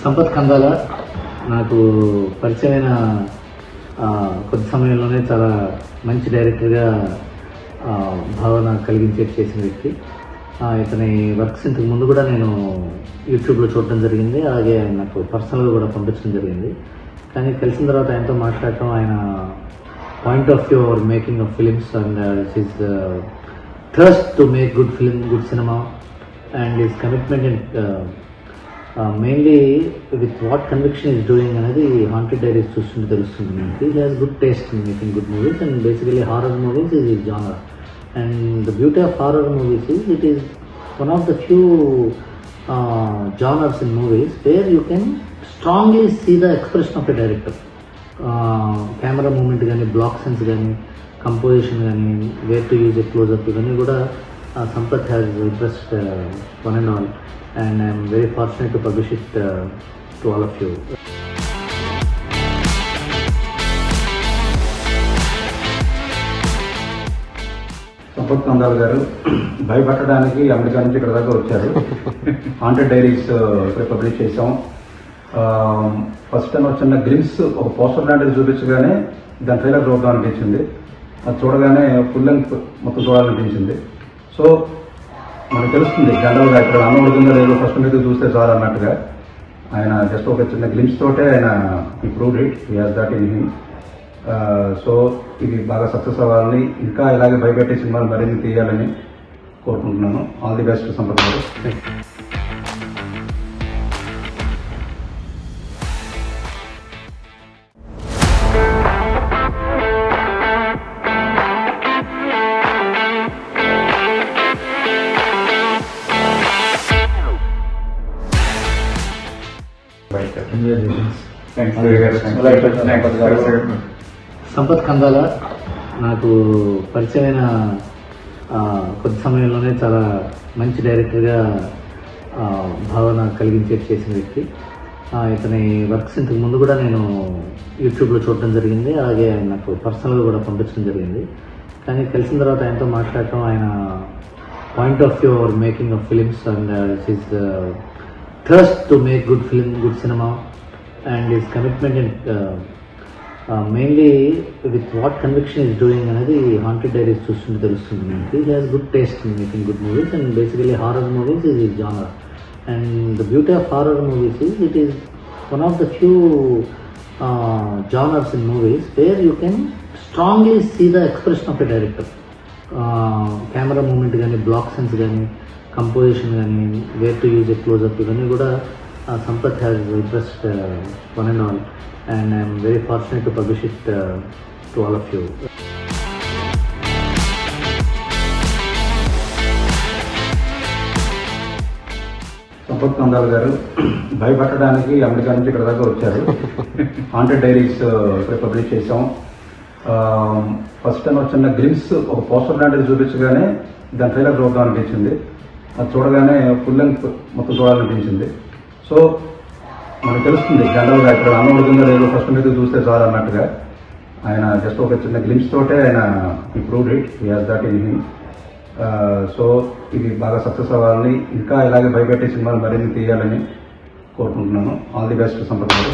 సంపత్ కందాల నాకు పరిచయమైన కొద్ది సమయంలోనే చాలా మంచి డైరెక్టర్గా భావన కలిగించే చేసిన వ్యక్తి. ఇతని వర్క్స్ ఇంతకు ముందు కూడా నేను యూట్యూబ్లో చూడటం జరిగింది, అలాగే నాకు పర్సనల్గా కూడా పంపించడం జరిగింది. కానీ కలిసిన తర్వాత ఆయనతో మాట్లాడటం, ఆయన point of view or making of films and his thirst to make good film, good cinema and his commitment and mainly with what conviction is doing అనేది హాంటెడ్ డైరీస్ చూస్తుంటే తెలుస్తుంది మనకి. He has good taste in making good movies and basically horror movies is his genre. And the beauty of horror movies is it is one of the few genres in movies where you can strongly see the expression of a director. Camera movement gaani, block sense gaani, composition gaani, where to use a close-up gaani kuda Sampath has impressed one and all, and I am very fortunate to publish it to all of you. Sampath Kandal గారు భయపడడానికి America నుంచి ఇక్కడ దాకా వచ్చారు. Haunted diaries ఇక్కడ publish చేసాం. First time చిన్న glimpse ఒక పోస్టర్ లాంటిది చూపించగానే దాని ట్రైలర్ చూడడం అనిపించింది. అది చూడగానే ఫుల్ లెంగ్త్ మొత్తం చూడాలనిపించింది. సో మనకు తెలుస్తుంది జనరల్గా ఇక్కడ అన్నవడుతుందో లేదో ఫస్ట్ మీద చూస్తే చాలు అన్నట్టుగా. ఆయన జస్ట్ ఒక చిన్న గ్లిమ్స్ తోటే ఆయన improved it, he has that in him. So ఇది బాగా సక్సెస్ అవ్వాలని, ఇంకా ఇలాగే భయపెట్టే సినిమాలు మరిన్ని తీయాలని కోరుకుంటున్నాను. ఆల్ ది బెస్ట్ సంపత్ గారు. సంపత్ కందాల నాకు పరిచయమైన కొద్ది సమయంలోనే చాలా మంచి డైరెక్టర్గా భావన కలిగించే చేసిన వ్యక్తి. ఇతని వర్క్స్ ఇంతకు ముందు కూడా నేను యూట్యూబ్లో చూడటం జరిగింది, అలాగే నాకు పర్సనల్గా కూడా పంపించడం జరిగింది. కానీ కలిసిన తర్వాత ఆయనతో మాట్లాడటం, ఆయన point of view or making of films and his thirst to make good film, good cinema and his commitment and mainly with what conviction is doing అనేది హాంటెడ్ డైరీస్ చూస్తుంటే తెలుస్తుంది మనకి. He has good taste in making good movies and basically horror movies is his genre. And the beauty of horror movies is it is one of the few genres in movies where you can strongly see the expression of a director. Camera movement gaani, block sense gaani, composition gaani, where to use a close-up gaani kuda Sampath has impressed one and all, and I am very fortunate to publish it to all of you. Sampath Kandal గారు భయపడడానికి America నుంచి ఇక్కడ దాకా వచ్చారు. Haunted diaries ఇక్కడ publish చేసాం. First time చిన్న glimpse ఒక పోస్టర్ లాంటిది చూపించగానే దాని ట్రైలర్ చూడడం అనిపించింది. అది చూడగానే ఫుల్ లెంగ్త్ మొత్తం చూడాలనిపించింది. సో మనకు తెలుస్తుంది జనరల్గా ఇక్కడ అన్నవడుతుందో లేదో ఫస్ట్ మీద చూస్తే చాలు అన్నట్టుగా. ఆయన జస్ట్ ఒక చిన్న గ్లిమ్స్ తోటే ఆయన improved it, he has that in him. So ఇది బాగా సక్సెస్ అవ్వాలని, ఇంకా ఇలాగే భయపెట్టే సినిమాలు మరిన్ని తీయాలని కోరుకుంటున్నాను. ఆల్ ది బెస్ట్ సంపత్ గారు.